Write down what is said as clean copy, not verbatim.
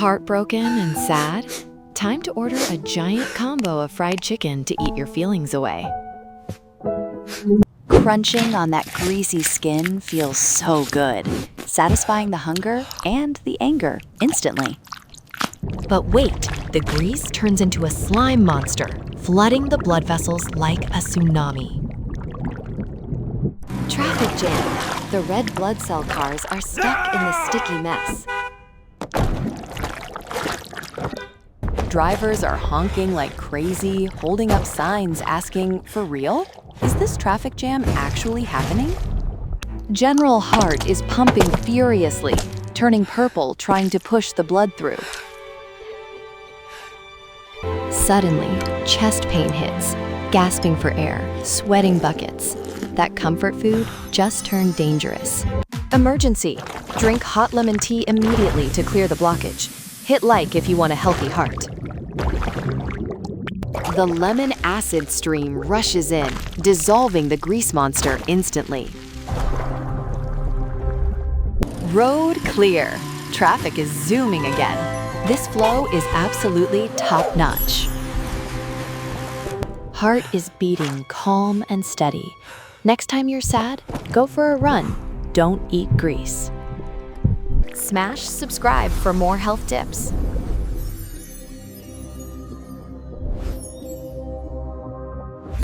Heartbroken and sad? Time to order a giant combo of fried chicken to eat your feelings away. Crunching on that greasy skin feels so good, satisfying the hunger and the anger instantly. But wait, the grease turns into a slime monster, flooding the blood vessels like a tsunami. Traffic jam. The red blood cell cars are stuck in the sticky mess. Drivers are honking like crazy, holding up signs asking, "For real? Is this traffic jam actually happening?" General heart is pumping furiously, turning purple trying to push the blood through. Suddenly, chest pain hits, gasping for air, sweating buckets. That comfort food just turned dangerous. Emergency! Drink hot lemon tea immediately to clear the blockage. Hit like if you want a healthy heart. The lemon acid stream rushes in, dissolving the grease monster instantly. Road clear. Traffic is zooming again. This flow is absolutely top-notch. Heart is beating calm and steady. Next time you're sad, go for a run. Don't eat grease. Smash subscribe for more health tips.